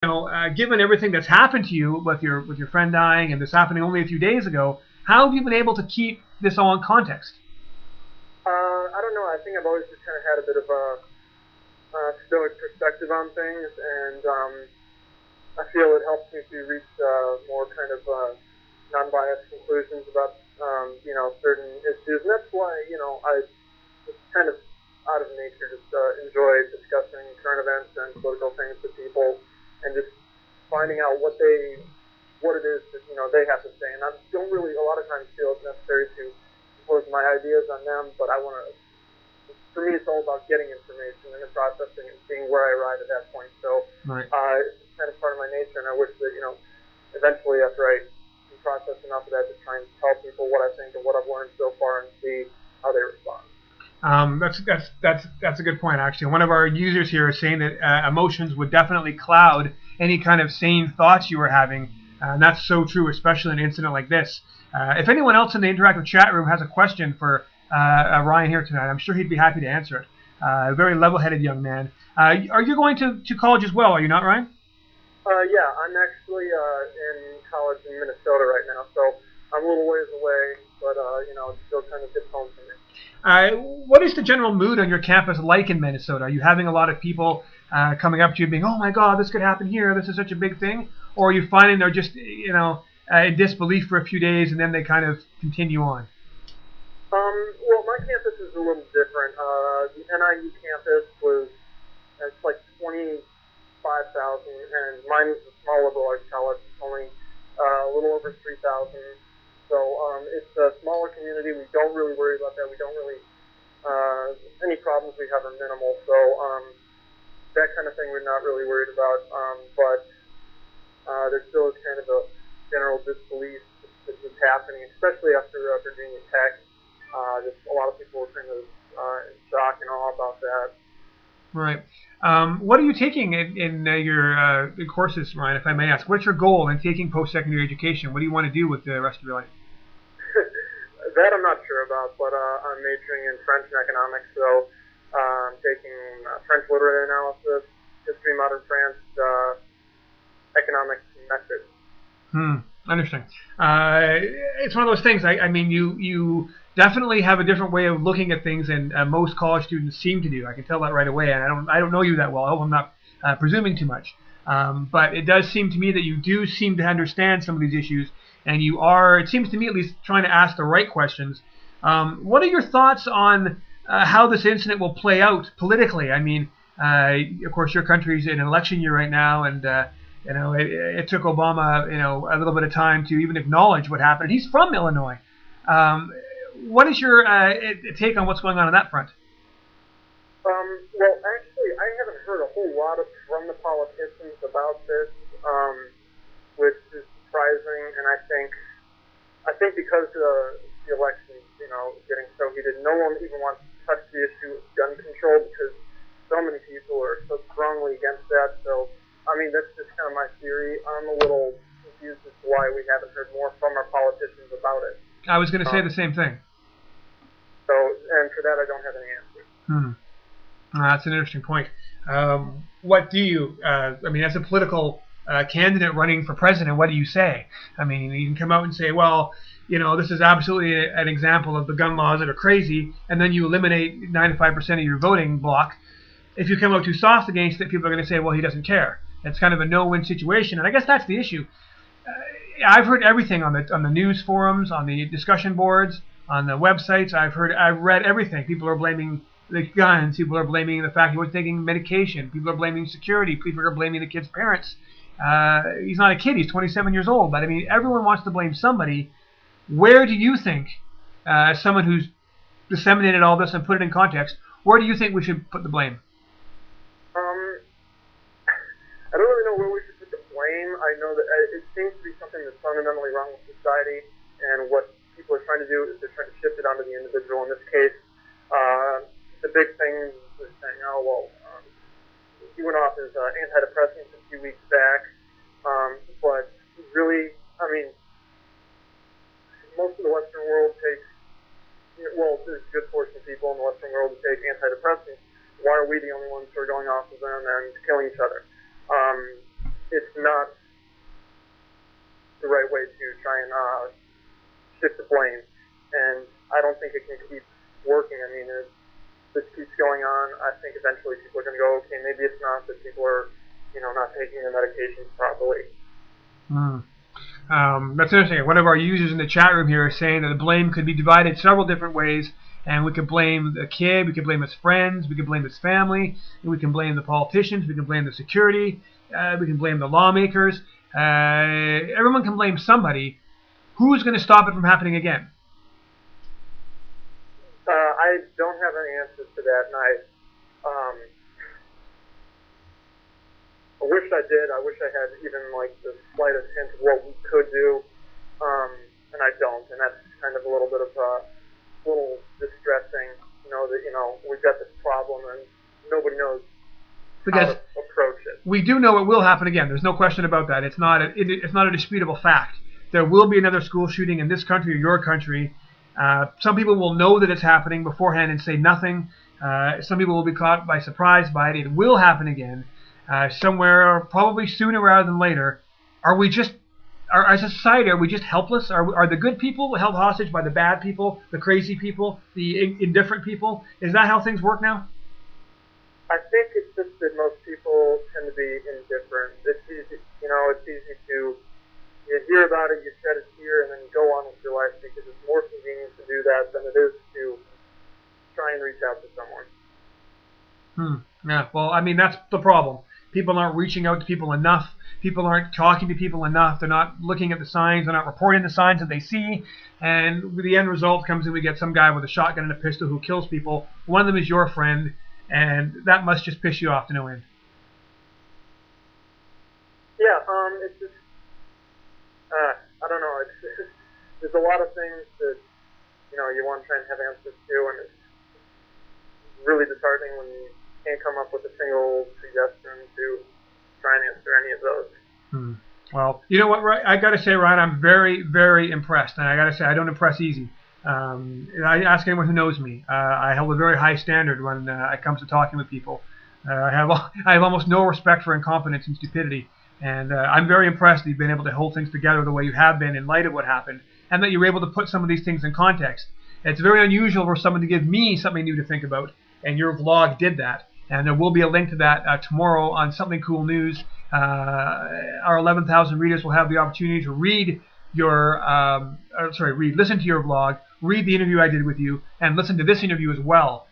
given everything that's happened to you with your friend dying and this happening only a few days ago, how have you been able to keep this all in context? I don't know. I think I've always just kind of had a bit of a stoic perspective on things, and I feel it helps me to reach more kind of non-biased conclusions about certain issues, and that's why I just kind of out of nature just enjoy discussing current events and political things with people, and just finding out what it is that they have to say. And I don't really a lot of times feel it's necessary to impose my ideas on them, but I want to. For me, it's all about getting information and then processing and seeing where I arrive at that point. So Right. it's kind of part of my nature, and I wish that eventually after I can process enough of that, to try and tell people what I think and what I've learned so far and see how they respond. That's a good point, actually. One of our users here is saying that emotions would definitely cloud any kind of sane thoughts you were having, and that's so true, especially in an incident like this. If anyone else in the interactive chat room has a question for Ryan here tonight, I'm sure he'd be happy to answer it. A very level-headed young man. Are you going to college as well? Are you not, Ryan? Yeah, I'm actually in college in Minnesota right now, so I'm a little ways away, but it still kind of hits home for me. What is the general mood on your campus like in Minnesota? Are you having a lot of people coming up to you being, oh my God, this could happen here, this is such a big thing? Or are you finding they're just, in disbelief for a few days and then they kind of continue on? Well, my campus is a little different. The NIU campus it's like 25,000, and mine is a small liberal arts college. It's only a little over 3,000. So it's a smaller community. We don't really worry about that. We don't really any problems we have are minimal. So that kind of thing we're not really worried about. But there still is kind of a general disbelief that this is happening, especially after Virginia Tech. Just a lot of people were kind of in shock and awe about that. Right. What are you taking in your courses, Ryan, if I may ask? What's your goal in taking post-secondary education? What do you want to do with the rest of your life? That I'm not sure about, but I'm majoring in French and economics, so I'm taking French literary analysis, history of modern France, economics, and methods. Interesting. It's one of those things. I mean, you definitely have a different way of looking at things than most college students seem to do. I can tell that right away, and I don't know you that well. I hope I'm not presuming too much. But it does seem to me that you do seem to understand some of these issues, and you are, it seems to me at least, trying to ask the right questions. What are your thoughts on how this incident will play out politically? I mean, of course, your country's in an election year right now, and it took Obama, a little bit of time to even acknowledge what happened. He's from Illinois. What is your take on what's going on that front? Well, actually, I haven't heard a whole lot from the politicians about this, which is surprising. And I think because the election's, getting so heated, no one even wants to touch the issue of gun control because so many people are so strongly against that. So, I mean, that's just kind of my theory. I'm a little confused as to why we haven't heard more from our politicians about it. I was going to say the same thing. So, and for that, I don't have any answers. That's an interesting point. What do you, I mean, as a political candidate running for president, what do you say? I mean, you can come out and say, well, this is absolutely an example of the gun laws that are crazy, and then you eliminate 95% of your voting block. If you come out too soft against it, people are going to say, well, he doesn't care. It's kind of a no-win situation, and I guess that's the issue. I've heard everything on the news forums, on the discussion boards, on the websites. I've read everything. People are blaming the guns. People are blaming the fact he was taking medication. People are blaming security. People are blaming the kid's parents. He's not a kid. He's 27 years old. But I mean, everyone wants to blame somebody. Where do you think, as someone who's disseminated all this and put it in context, where do you think we should put the blame? I don't really know where we should put the blame. I know that it seems to be something that's fundamentally wrong with society, and what people are trying to do is they're trying to shift it onto the individual. In this case, the big thing is saying, oh, well, he went off his antidepressants a few weeks back, but really, I mean, most of the Western world takes, there's a good portion of people in the Western world who take antidepressants. Why are we the only ones who are going off of them and killing each other? not the right way to try and shift the blame. And I don't think it can keep working. I mean, if this keeps going on, I think eventually people are going to go, okay, maybe it's not that people are, not taking their medications properly. That's interesting. One of our users in the chat room here is saying that the blame could be divided several different ways, and we could blame the kid, we could blame his friends, we could blame his family, we can blame the politicians, we can blame the security, we can blame the lawmakers. Everyone can blame somebody. Who's going to stop it from happening again? I don't have any answers to that, and I wish I did. I wish I had even like the slightest hint of what we could do, and I don't. And that's kind of a little bit of little distressing, that we've got this problem and nobody knows how to approach it. We do know it will happen again. There's no question about that. It's not a disputable fact. There will be another school shooting in this country or your country. Some people will know that it's happening beforehand and say nothing. Some people will be caught by surprise by it. It will happen again, somewhere, probably sooner rather than later. As a society, are we just helpless? Are the good people held hostage by the bad people, the crazy people, the indifferent people? Is that how things work now? I think it's just that most people tend to be indifferent. It's easy, it's easy to hear about it, you shed a tear, and then you go on with your life because it's more convenient to do that than it is to try and reach out to someone. Yeah, well, I mean, that's the problem. People aren't reaching out to people enough. People aren't talking to people enough. They're not looking at the signs. They're not reporting the signs that they see. And the end result comes in we get some guy with a shotgun and a pistol who kills people. One of them is your friend, and that must just piss you off to no end. Yeah, it's just, I don't know. There's a lot of things that, you want to try and have answers to, and it's really disheartening when you can't come up with a single suggestion to try and answer any of those. Well, you know what, I got to say, Ryan, I'm very, very impressed. And I got to say, I don't impress easy. I ask anyone who knows me. I hold a very high standard when it comes to talking with people. I have almost no respect for incompetence and stupidity. And I'm very impressed that you've been able to hold things together the way you have been in light of what happened, and that you're able to put some of these things in context. It's very unusual for someone to give me something new to think about, and your vlog did that. And there will be a link to that tomorrow on Something Cool News. Our 11,000 readers will have the opportunity to listen to your vlog, read the interview I did with you, and listen to this interview as well,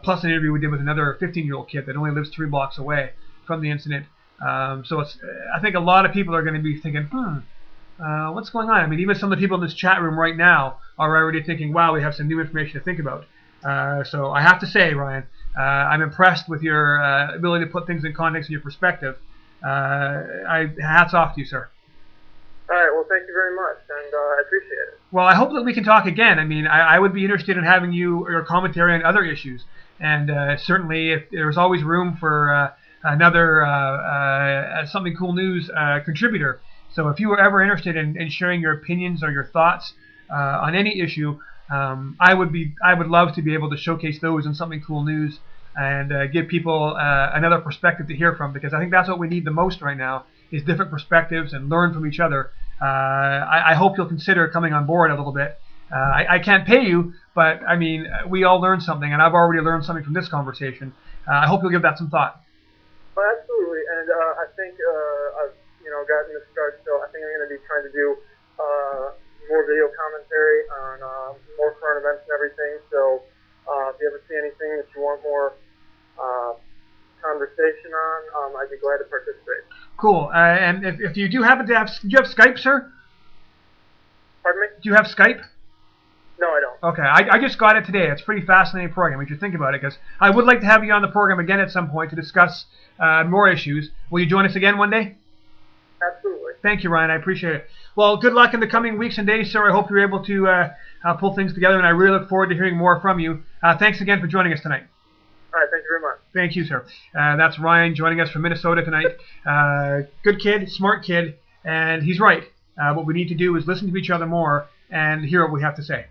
plus an interview we did with another 15-year-old kid that only lives 3 blocks away from the incident. So I think a lot of people are going to be thinking, what's going on? I mean, even some of the people in this chat room right now are already thinking, wow, we have some new information to think about. So I have to say, Ryan, I'm impressed with your ability to put things in context and your perspective. Hats off to you, sir. All right, well, thank you very much, and I appreciate it. Well, I hope that we can talk again. I mean, I would be interested in having your commentary on other issues, and certainly if there's always room for another Something Cool News contributor. So if you were ever interested in sharing your opinions or your thoughts on any issue, I would love to be able to showcase those in Something Cool News and give people another perspective to hear from, because I think that's what we need the most right now is different perspectives and learn from each other. I hope you'll consider coming on board a little bit. I can't pay you, but I mean, we all learned something, and I've already learned something from this conversation. I hope you'll give that some thought. Well, absolutely, and I think I've gotten this start, so I think I'm going to be trying to do more video commentary on more current events and everything. So if you ever see anything that you want more conversation on, I'd be glad to participate. Cool. And if you do happen to have, do you have Skype, sir? Pardon me? Do you have Skype? No, I don't. Okay, I just got it today. It's a pretty fascinating program. You should think about it, because I would like to have you on the program again at some point to discuss more issues. Will you join us again one day? Absolutely. Thank you, Ryan. I appreciate it. Well, good luck in the coming weeks and days, sir. I hope you're able to pull things together, and I really look forward to hearing more from you. Thanks again for joining us tonight. All right, thank you very much. Thank you, sir. That's Ryan joining us from Minnesota tonight. Good kid, smart kid, and he's right. What we need to do is listen to each other more and hear what we have to say.